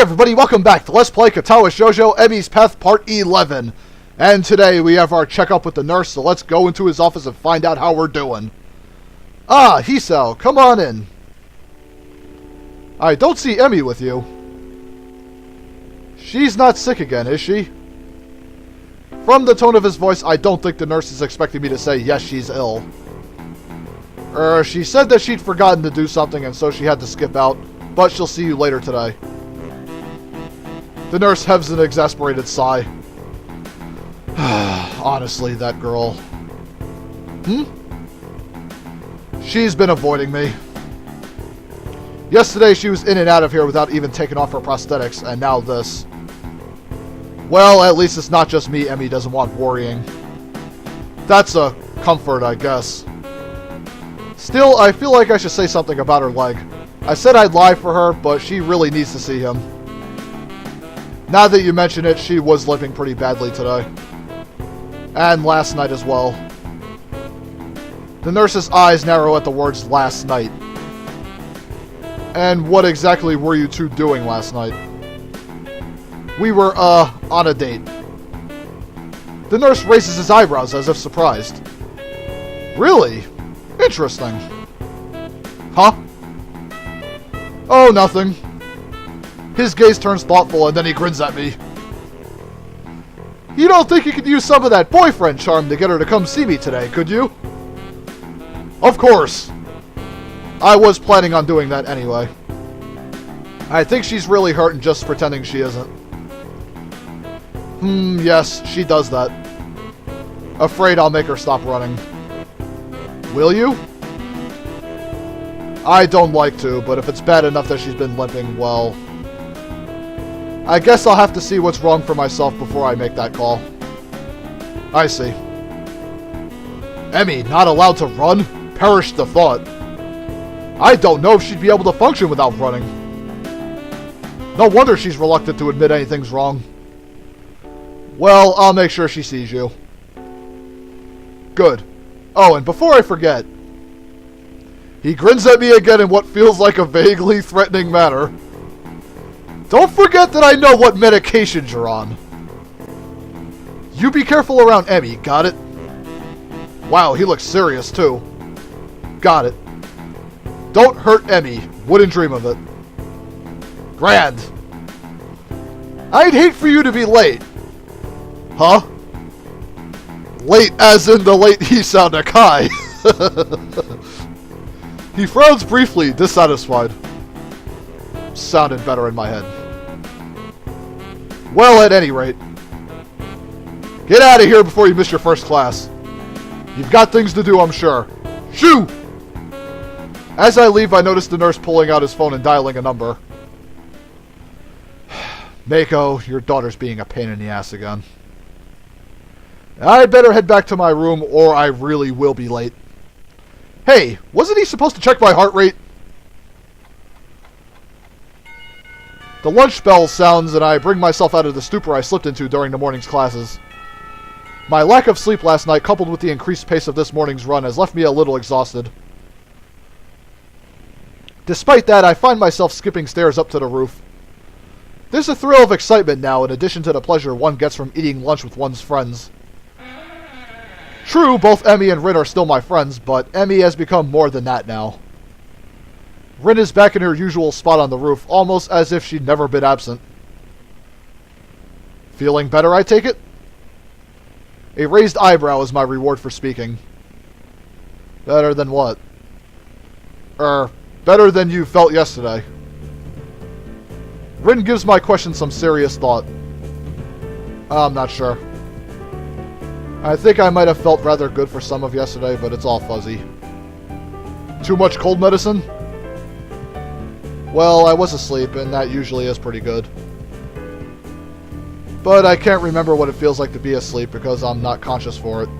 everybody, welcome back to Let's Play Katawa Shoujo, Emi's Path Part 11. And today we have our checkup with the nurse, so let's go into his office and find out how we're doing. Ah, Hisao, come on in. I don't see Emi with you. She's not sick again, is she? From the tone of his voice, I don't think the nurse is expecting me to say, yes, she's ill. She said that she'd forgotten to do something and so she had to skip out, but she'll see you later today. The nurse heaves an exasperated sigh. Honestly, that girl. She's been avoiding me. Yesterday she was in and out of here without even taking off her prosthetics, and now this. Well, at least it's not just me Emi doesn't want worrying. That's a comfort, I guess. Still, I feel like I should say something about her leg. I said I'd lie for her, but she really needs to see him. Now that you mention it, she was limping pretty badly today. And last night as well. The nurse's eyes narrow at the words last night. And what exactly were you two doing last night? We were, on a date. The nurse raises his eyebrows as if surprised. Really? Interesting. Huh? Oh, nothing. His gaze turns thoughtful and then he grins at me. You don't think you could use some of that boyfriend charm to get her to come see me today, could you? Of course. I was planning on doing that anyway. I think she's really hurt and just pretending she isn't. Yes, she does that. Afraid I'll make her stop running. Will you? I don't like to, but if it's bad enough that she's been limping, well... I guess I'll have to see what's wrong for myself before I make that call. I see. Emi, not allowed to run? Perish the thought. I don't know if she'd be able to function without running. No wonder she's reluctant to admit anything's wrong. Well, I'll make sure she sees you. Good. Oh, and before I forget... He grins at me again in what feels like a vaguely threatening manner. Don't forget that I know what medications you're on. You be careful around Emi, got it? Wow, he looks serious too. Got it. Don't hurt Emi, wouldn't dream of it. Grand. I'd hate for you to be late. Huh? Late as in the late Hisao Nakai. He frowns briefly, dissatisfied. Sounded better in my head. Well, at any rate. Get out of here before you miss your first class. You've got things to do, I'm sure. Shoo! As I leave, I notice the nurse pulling out his phone and dialing a number. Mako, your daughter's being a pain in the ass again. I'd better head back to my room or I really will be late. Hey, wasn't he supposed to check my heart rate? The lunch bell sounds and I bring myself out of the stupor I slipped into during the morning's classes. My lack of sleep last night, coupled with the increased pace of this morning's run, has left me a little exhausted. Despite that, I find myself skipping stairs up to the roof. There's a thrill of excitement now, in addition to the pleasure one gets from eating lunch with one's friends. True, both Emi and Rin are still my friends, but Emi has become more than that now. Rin is back in her usual spot on the roof, almost as if she'd never been absent. Feeling better, I take it? A raised eyebrow is my reward for speaking. Better than what? Better than you felt yesterday. Rin gives my question some serious thought. I'm not sure. I think I might have felt rather good for some of yesterday, but it's all fuzzy. Too much cold medicine? Well, I was asleep, and that usually is pretty good. But I can't remember what it feels like to be asleep because I'm not conscious for it.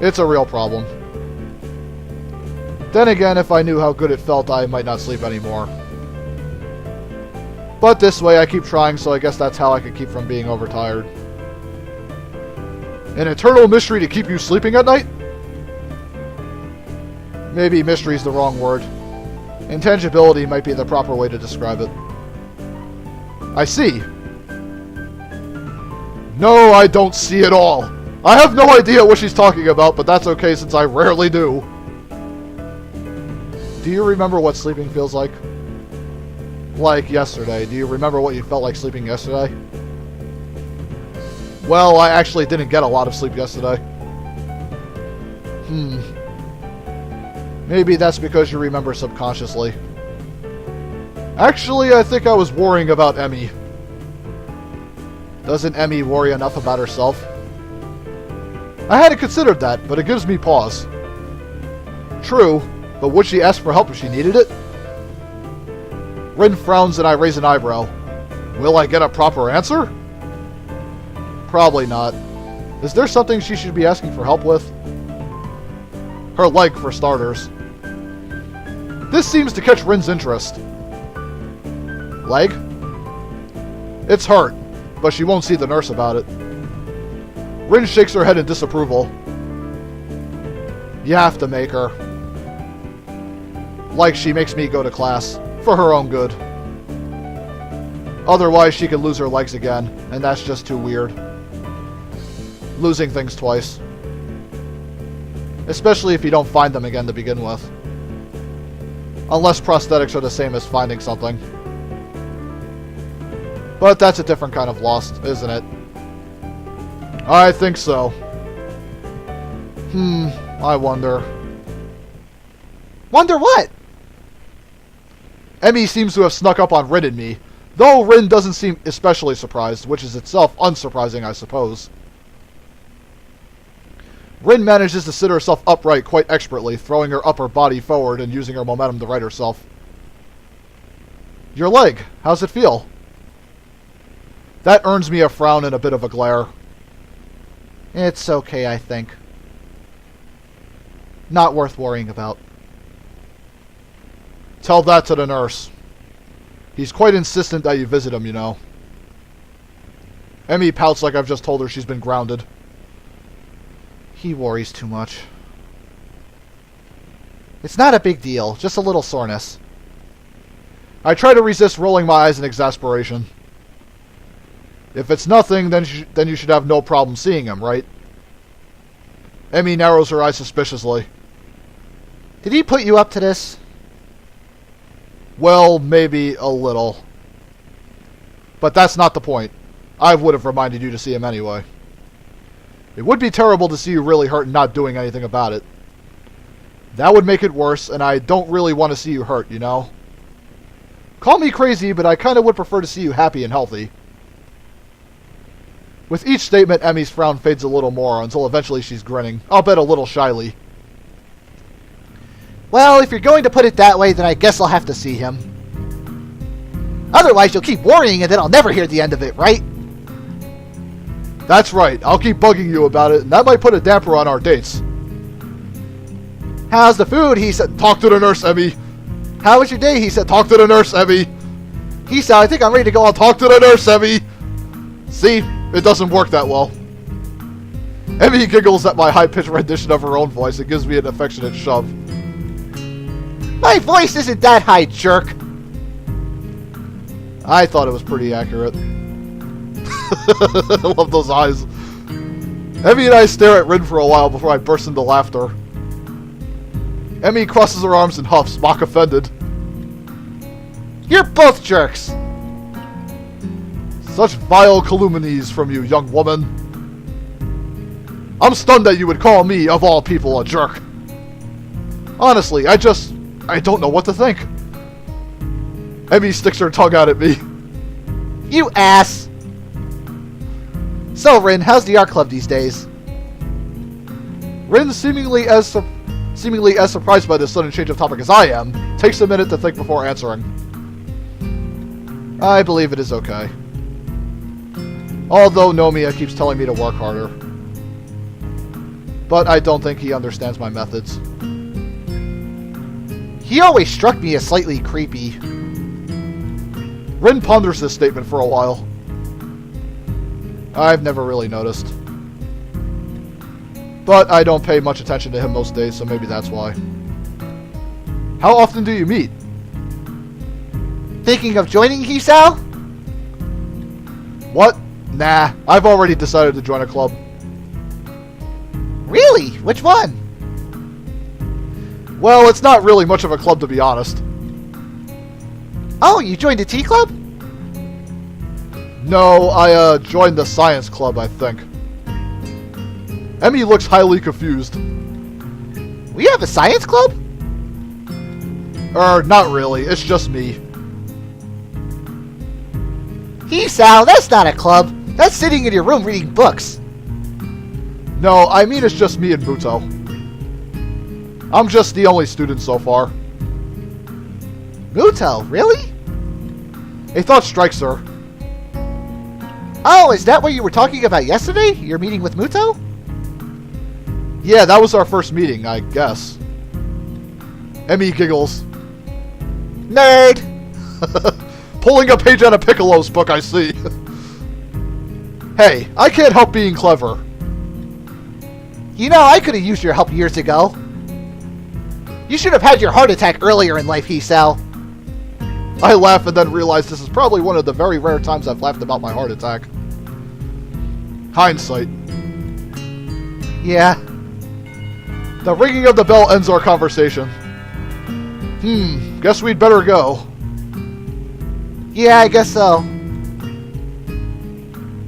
It's a real problem. Then again, if I knew how good it felt, I might not sleep anymore. But this way, I keep trying, so I guess that's how I can keep from being overtired. An eternal mystery to keep you sleeping at night? Maybe mystery's the wrong word. Intangibility might be the proper way to describe it. I see. No, I don't see at all. I have no idea what she's talking about, but that's okay since I rarely do. Do you remember what sleeping feels like? Like yesterday. Do you remember what you felt like sleeping yesterday? Well, I actually didn't get a lot of sleep yesterday. Maybe that's because you remember subconsciously. Actually, I think I was worrying about Emi. Doesn't Emi worry enough about herself? I hadn't considered that, but it gives me pause. True, but would she ask for help if she needed it? Rin frowns and I raise an eyebrow. Will I get a proper answer? Probably not. Is there something she should be asking for help with? Her leg, for starters. This seems to catch Rin's interest. Leg? It's hurt, but she won't see the nurse about it. Rin shakes her head in disapproval. You have to make her. Like she makes me go to class, for her own good. Otherwise, she could lose her legs again, and that's just too weird. Losing things twice. Especially if you don't find them again to begin with. Unless prosthetics are the same as finding something. But that's a different kind of loss, isn't it? I think so. I wonder. Wonder what? Emi seems to have snuck up on Rin and me, though Rin doesn't seem especially surprised, which is itself unsurprising, I suppose. Rin manages to sit herself upright quite expertly, throwing her upper body forward and using her momentum to right herself. Your leg, how's it feel? That earns me a frown and a bit of a glare. It's okay, I think. Not worth worrying about. Tell that to the nurse. He's quite insistent that you visit him, you know. Emi pouts like I've just told her she's been grounded. He worries too much. It's not a big deal, just a little soreness. I try to resist rolling my eyes in exasperation. If it's nothing, then you should have no problem seeing him, right? Emi narrows her eyes suspiciously. Did he put you up to this? Well, maybe a little. But that's not the point. I would have reminded you to see him anyway. It would be terrible to see you really hurt and not doing anything about it. That would make it worse, and I don't really want to see you hurt, you know? Call me crazy, but I kind of would prefer to see you happy and healthy. With each statement, Emi's frown fades a little more, until eventually she's grinning, albeit a little shyly. Well, if you're going to put it that way, then I guess I'll have to see him. Otherwise, you'll keep worrying, and then I'll never hear the end of it, right? That's right. I'll keep bugging you about it, and that might put a damper on our dates. How's the food? He said, talk to the nurse, Emi. How was your day? He said, talk to the nurse, Emi. Hisao, I think I'm ready to go. I'll talk to the nurse, Emi. See? It doesn't work that well. Emi giggles at my high-pitched rendition of her own voice and gives me an affectionate shove. My voice isn't that high, jerk. I thought it was pretty accurate. I love those eyes. Emi and I stare at Rin for a while before I burst into laughter. Emi crosses her arms and huffs, mock offended. You're both jerks! Such vile calumnies from you, young woman. I'm stunned that you would call me, of all people, a jerk. Honestly, I don't know what to think. Emi sticks her tongue out at me. You ass! So, Rin, how's the art club these days? Rin, seemingly as surprised by this sudden change of topic as I am, takes a minute to think before answering. I believe it is okay. Although Nomiya keeps telling me to work harder. But I don't think he understands my methods. He always struck me as slightly creepy. Rin ponders this statement for a while. I've never really noticed. But I don't pay much attention to him most days, so maybe that's why. How often do you meet? Thinking of joining Hisao? What? Nah, I've already decided to join a club. Really? Which one? Well, it's not really much of a club, to be honest. Oh, you joined a tea club? No, I joined the science club, I think. Emi looks highly confused. We have a science club? Not really. It's just me. Hisao, that's not a club. That's sitting in your room reading books. No, I mean it's just me and Mutou. I'm just the only student so far. Mutou, really? A thought strikes her. Oh, is that what you were talking about yesterday? Your meeting with Mutou? Yeah, that was our first meeting, I guess. Emi giggles. Nerd! Pulling a page out of Piccolo's book, I see. Hey, I can't help being clever. You know, I could have used your help years ago. You should have had your heart attack earlier in life, Hisao. I laugh and then realize this is probably one of the very rare times I've laughed about my heart attack. Hindsight. Yeah. The ringing of the bell ends our conversation. Guess we'd better go. Yeah, I guess so.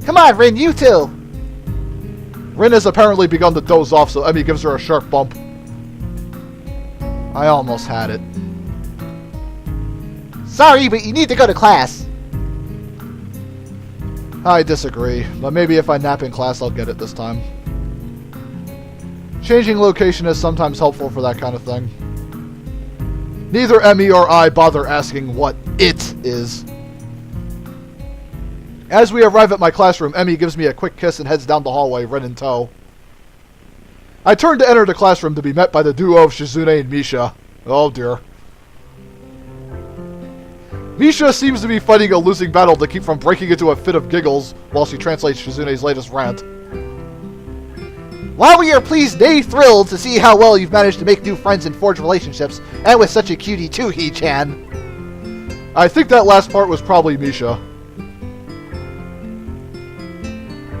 Come on, Rin, you too. Rin has apparently begun to doze off, so Emi gives her a sharp bump. I almost had it. Sorry, but you need to go to class. I disagree, but maybe if I nap in class, I'll get it this time. Changing location is sometimes helpful for that kind of thing. Neither Emi or I bother asking what it is. As we arrive at my classroom, Emi gives me a quick kiss and heads down the hallway, Rin in tow. I turn to enter the classroom to be met by the duo of Shizune and Misha. Oh dear. Misha seems to be fighting a losing battle to keep from breaking into a fit of giggles while she translates Shizune's latest rant. While we are pleased, nay thrilled, to see how well you've managed to make new friends and forge relationships, and with such a cutie too, He-chan. I think that last part was probably Misha.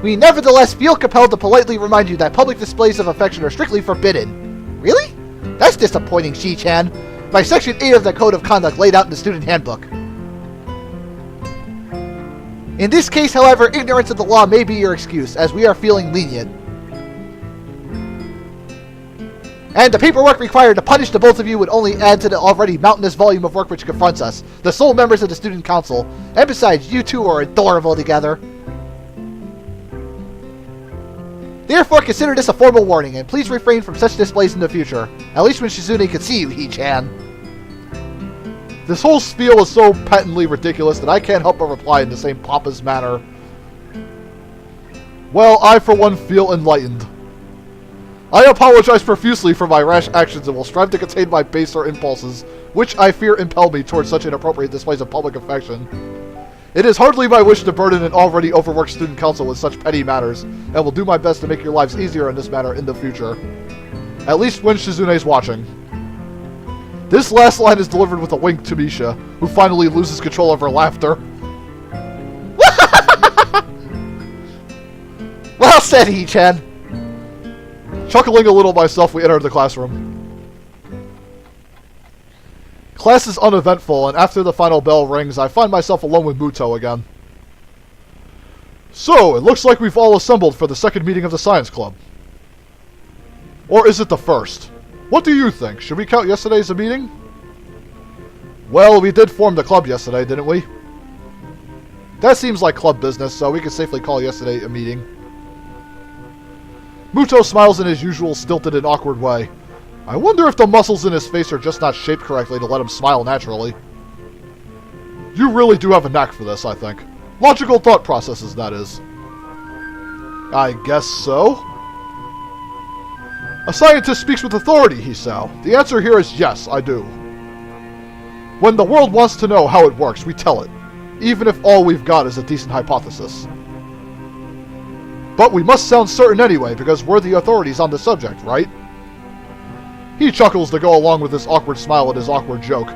We nevertheless feel compelled to politely remind you that public displays of affection are strictly forbidden. Really? That's disappointing, Shi-chan. By Section 8 of the Code of Conduct laid out in the Student Handbook. In this case, however, ignorance of the law may be your excuse, as we are feeling lenient. And the paperwork required to punish the both of you would only add to the already mountainous volume of work which confronts us, the sole members of the Student Council. And besides, you two are adorable together. Therefore, consider this a formal warning, and please refrain from such displays in the future. At least when Shizune can see you, He-chan. This whole spiel is so patently ridiculous that I can't help but reply in the same pompous manner. Well, I for one feel enlightened. I apologize profusely for my rash actions and will strive to contain my baser impulses, which I fear impel me towards such inappropriate displays of public affection. It is hardly my wish to burden an already overworked student council with such petty matters, and will do my best to make your lives easier in this matter in the future. At least when Shizune's watching. This last line is delivered with a wink to Misha, who finally loses control of her laughter. Well said, He-chan. Chuckling a little myself, we enter the classroom. Class is uneventful, and after the final bell rings, I find myself alone with Mutou again. So, it looks like we've all assembled for the second meeting of the Science Club. Or is it the first? What do you think? Should we count yesterday as a meeting? Well, we did form the club yesterday, didn't we? That seems like club business, so we can safely call yesterday a meeting. Mutou smiles in his usual stilted and awkward way. I wonder if the muscles in his face are just not shaped correctly to let him smile naturally. You really do have a knack for this, I think. Logical thought processes, that is. I guess so. A scientist speaks with authority, Hisao. The answer here is yes, I do. When the world wants to know how it works, we tell it, even if all we've got is a decent hypothesis. But we must sound certain anyway, because we're the authorities on the subject, right? He chuckles to go along with his awkward smile at his awkward joke.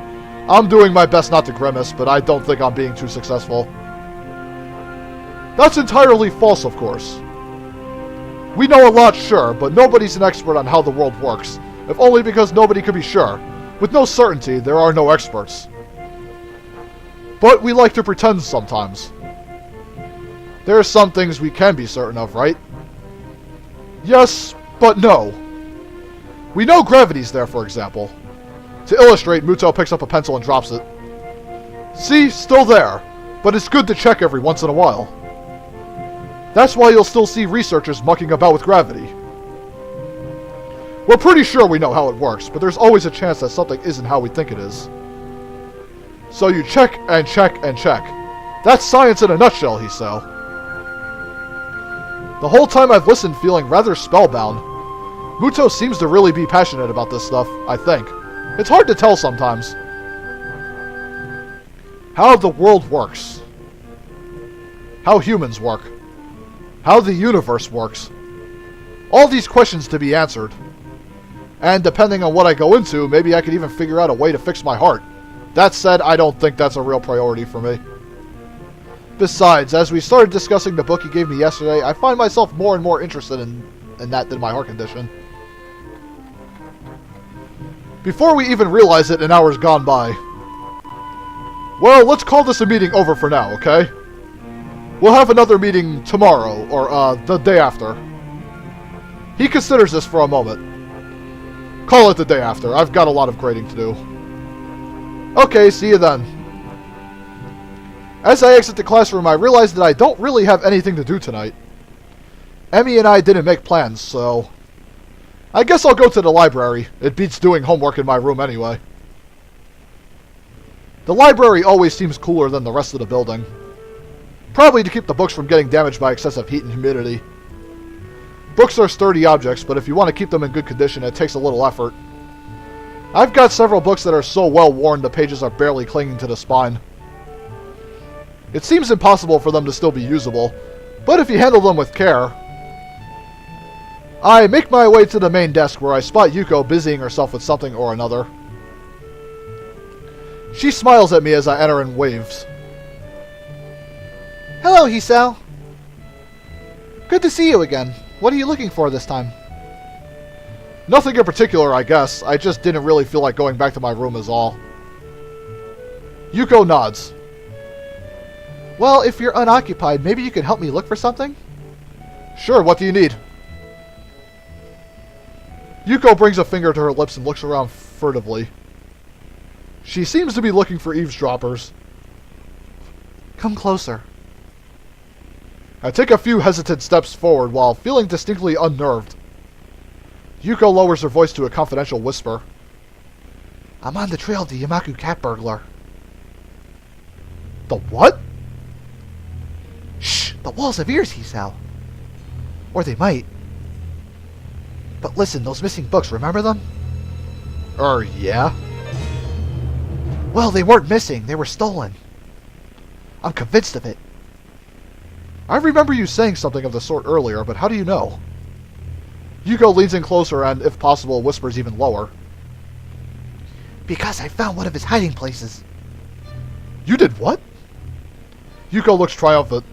I'm doing my best not to grimace, but I don't think I'm being too successful. That's entirely false, of course. We know a lot, sure, but nobody's an expert on how the world works, if only because nobody could be sure. With no certainty, there are no experts. But we like to pretend sometimes. There are some things we can be certain of, right? Yes, but no. We know gravity's there, for example. To illustrate, Mutou picks up a pencil and drops it. See, still there, but it's good to check every once in a while. That's why you'll still see researchers mucking about with gravity. We're pretty sure we know how it works, but there's always a chance that something isn't how we think it is. So you check and check and check. That's science in a nutshell, Hisao. The whole time I've listened feeling rather spellbound. Mutou seems to really be passionate about this stuff, I think. It's hard to tell sometimes. How the world works. How humans work. How the universe works. All these questions to be answered. And depending on what I go into, maybe I could even figure out a way to fix my heart. That said, I don't think that's a real priority for me. Besides, as we started discussing the book he gave me yesterday, I find myself more and more interested in that than my heart condition. Before we even realize it, an hour's gone by. Well, let's call this a meeting over for now, okay? We'll have another meeting tomorrow, or, the day after. He considers this for a moment. Call it the day after. I've got a lot of grading to do. Okay, see you then. As I exit the classroom, I realize that I don't really have anything to do tonight. Emi and I didn't make plans, so I guess I'll go to the library. It beats doing homework in my room anyway. The library always seems cooler than the rest of the building. Probably to keep the books from getting damaged by excessive heat and humidity. Books are sturdy objects, but if you want to keep them in good condition, it takes a little effort. I've got several books that are so well worn the pages are barely clinging to the spine. It seems impossible for them to still be usable, but if you handle them with care... I make my way to the main desk where I spot Yuko busying herself with something or another. She smiles at me as I enter and waves. Hello, Hisao. Good to see you again. What are you looking for this time? Nothing in particular, I guess. I just didn't really feel like going back to my room is all. Yuko nods. Well, if you're unoccupied, maybe you can help me look for something? Sure, what do you need? Yuko brings a finger to her lips and looks around furtively. She seems to be looking for eavesdroppers. Come closer. I take a few hesitant steps forward while feeling distinctly unnerved. Yuko lowers her voice to a confidential whisper. I'm on the trail of the Yamaku cat burglar. The what? Shh! The walls have ears, Hisao. Or they might. But listen, those missing books, remember them? Yeah? Well, they weren't missing. They were stolen. I'm convinced of it. I remember you saying something of the sort earlier, but how do you know? Yuko leans in closer and, if possible, whispers even lower. Because I found one of his hiding places. You did what? Yuko looks triumphant.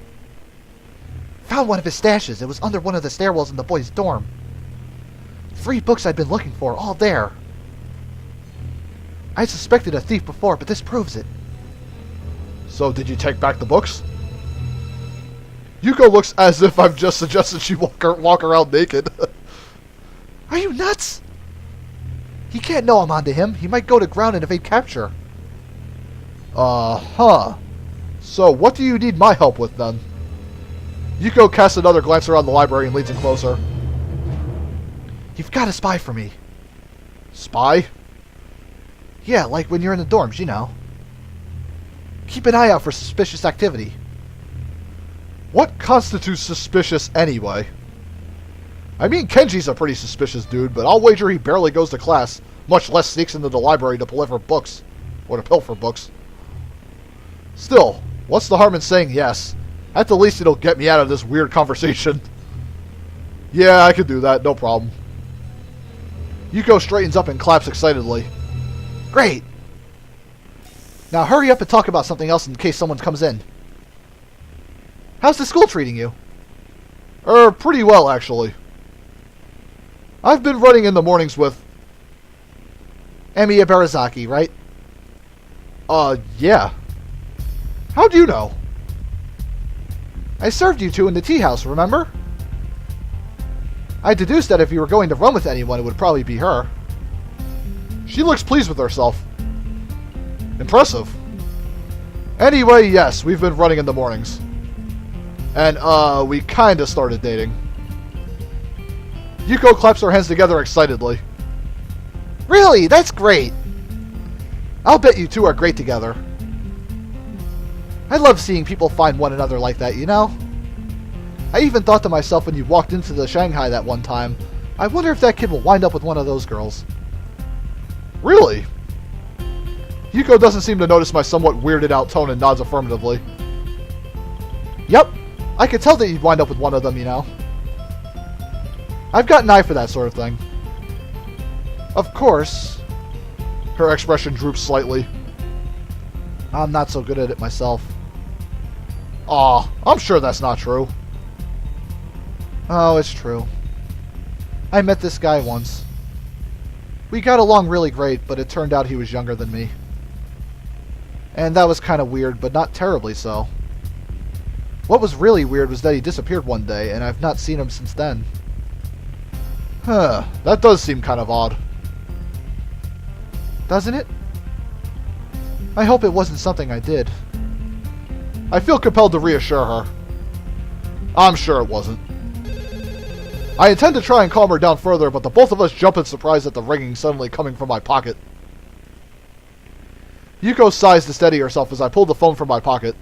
Found one of his stashes. It was under one of the stairwells in the boys' dorm. 3 books I'd been looking for, all there. I suspected a thief before, but this proves it. So did you take back the books? Yuko looks as if I've just suggested she walk around naked. Are you nuts? He can't know I'm onto him. He might go to ground and evade capture. Uh-huh. So what do you need my help with, then? Yuko casts another glance around the library and leans in closer. You've got to spy for me. Spy? Yeah, like when you're in the dorms, you know. Keep an eye out for suspicious activity. What constitutes suspicious anyway? I mean, Kenji's a pretty suspicious dude, but I'll wager he barely goes to class, much less sneaks into the library to deliver books. Or to pilfer books. Still, what's the harm in saying yes? At the least it'll get me out of this weird conversation. Yeah, I could do that, no problem. Yuko straightens up and claps excitedly. Great! Now hurry up and talk about something else in case someone comes in. How's the school treating you? Pretty well, actually. I've been running in the mornings with... Emi Barazaki, right? Yeah. How'd you know? I served you two in the tea house, remember? I deduced that if you were going to run with anyone, it would probably be her. She looks pleased with herself. Impressive. Anyway, yes, we've been running in the mornings. And, we kinda started dating. Yuko claps her hands together excitedly. Really? That's great! I'll bet you two are great together. I love seeing people find one another like that, you know? I even thought to myself when you walked into the Shanghai that one time, I wonder if that kid will wind up with one of those girls. Really? Yuko doesn't seem to notice my somewhat weirded out tone and nods affirmatively. Yep, I could tell that you'd wind up with one of them, you know. I've got an eye for that sort of thing. Of course. Her expression droops slightly. I'm not so good at it myself. Aw, I'm sure that's not true. Oh, it's true. I met this guy once. We got along really great, but it turned out he was younger than me. And that was kind of weird, but not terribly so. What was really weird was that he disappeared one day, and I've not seen him since then. Huh, that does seem kind of odd. Doesn't it? I hope it wasn't something I did. I feel compelled to reassure her. I'm sure it wasn't. I intend to try and calm her down further, but the both of us jump in surprise at the ringing suddenly coming from my pocket. Yuko sighs to steady herself as I pull the phone from my pocket.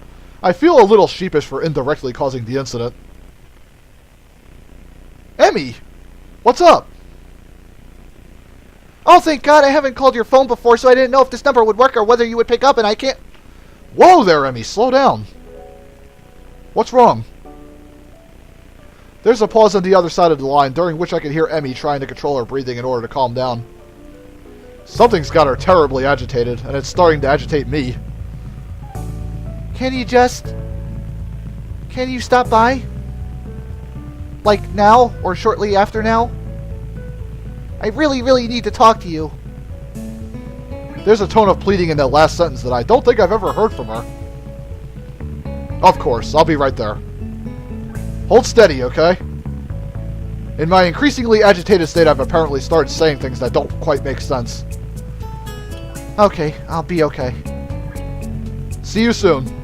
I feel a little sheepish for indirectly causing the incident. Emi! What's up? Oh, thank God I haven't called your phone before, so I didn't know if this number would work or whether you would pick up, and I can't... Whoa there, Emi, slow down. What's wrong? There's a pause on the other side of the line, during which I can hear Emi trying to control her breathing in order to calm down. Something's got her terribly agitated, and it's starting to agitate me. Can you stop by? Like now, or shortly after now? I really, really need to talk to you. There's a tone of pleading in that last sentence that I don't think I've ever heard from her. Of course, I'll be right there. Hold steady, okay? In my increasingly agitated state, I've apparently started saying things that don't quite make sense. Okay, I'll be okay. See you soon.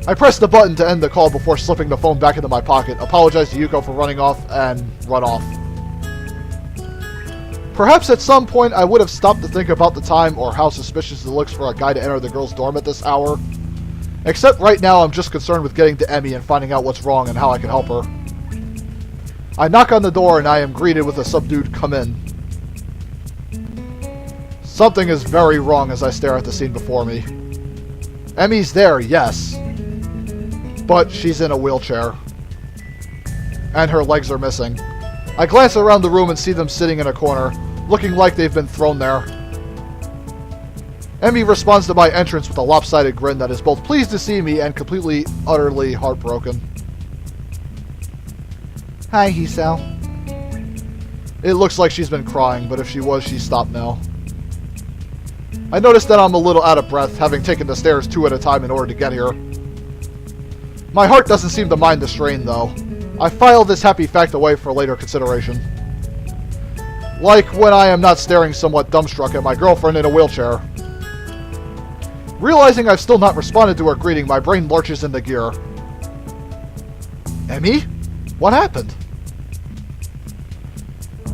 I press the button to end the call before slipping the phone back into my pocket, apologize to Yuko for running off, and run off. Perhaps at some point I would have stopped to think about the time or how suspicious it looks for a guy to enter the girls' dorm at this hour. Except right now I'm just concerned with getting to Emi and finding out what's wrong and how I can help her. I knock on the door and I am greeted with a subdued "come in." Something is very wrong as I stare at the scene before me. Emi's there, yes. But she's in a wheelchair. And her legs are missing. I glance around the room and see them sitting in a corner, looking like they've been thrown there. Emi responds to my entrance with a lopsided grin that is both pleased to see me and completely, utterly heartbroken. Hi, Hisao. It looks like she's been crying, but if she was, she stopped now. I notice that I'm a little out of breath, having taken the stairs 2 at a time in order to get here. My heart doesn't seem to mind the strain, though. I file this happy fact away for later consideration. Like when I am not staring somewhat dumbstruck at my girlfriend in a wheelchair. Realizing I've still not responded to her greeting, my brain lurches into gear. Emi? What happened?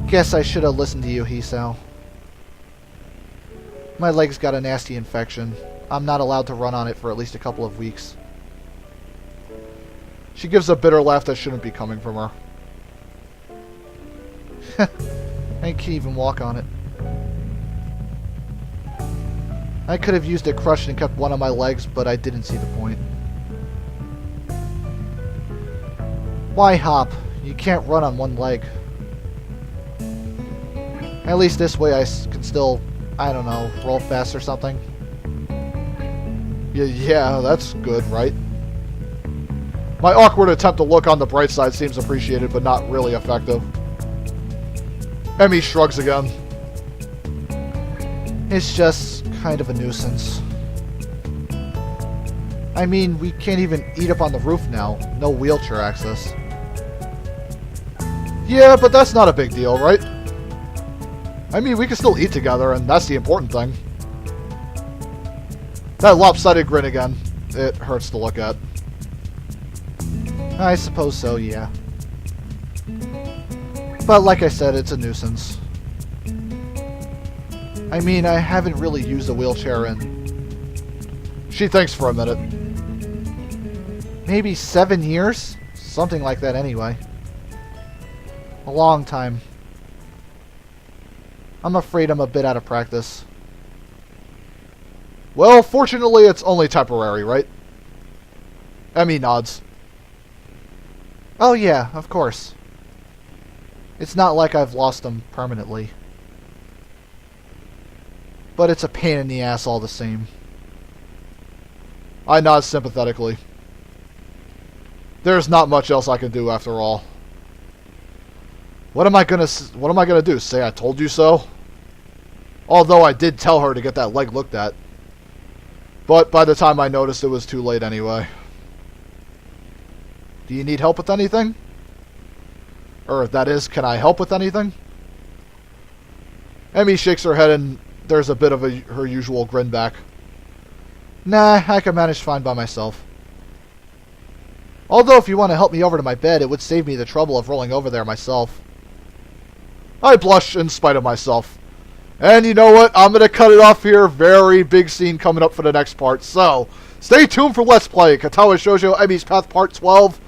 Guess I should have listened to you, Hisao. My leg's got a nasty infection. I'm not allowed to run on it for at least a couple of weeks. She gives a bitter laugh that shouldn't be coming from her. I can't even walk on it. I could have used a crutch and kept one of my legs, but I didn't see the point. Why hop? You can't run on one leg. At least this way I can still, I don't know, roll fast or something. Yeah, that's good, right? My awkward attempt to look on the bright side seems appreciated, but not really effective. Emi shrugs again. It's just kind of a nuisance. I mean, we can't even eat up on the roof now. No wheelchair access. Yeah, but that's not a big deal, right? I mean, we can still eat together, and that's the important thing. That lopsided grin again. It hurts to look at. I suppose so, yeah. But like I said, it's a nuisance. I mean, I haven't really used a wheelchair in... She thinks for a minute. Maybe 7 years? Something like that anyway. A long time. I'm afraid I'm a bit out of practice. Well, fortunately, it's only temporary, right? Emi nods. Oh yeah, of course. It's not like I've lost them permanently. But it's a pain in the ass all the same. I nod sympathetically. There's not much else I can do after all. What am I gonna do? Say I told you so? Although I did tell her to get that leg looked at. But by the time I noticed, it was too late anyway. Do you need help with anything? Or, that is, can I help with anything? Emi shakes her head and there's a bit of her usual grin back. Nah, I can manage fine by myself. Although if you want to help me over to my bed, it would save me the trouble of rolling over there myself. I blush in spite of myself. And you know what? I'm going to cut it off here. Very big scene coming up for the next part. So, stay tuned for Let's Play Katawa Shoujo Emi's Path Part 12.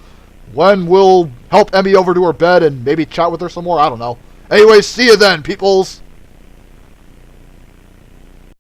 When we'll help Emi over to her bed and maybe chat with her some more. I don't know. Anyways, see you then, peoples.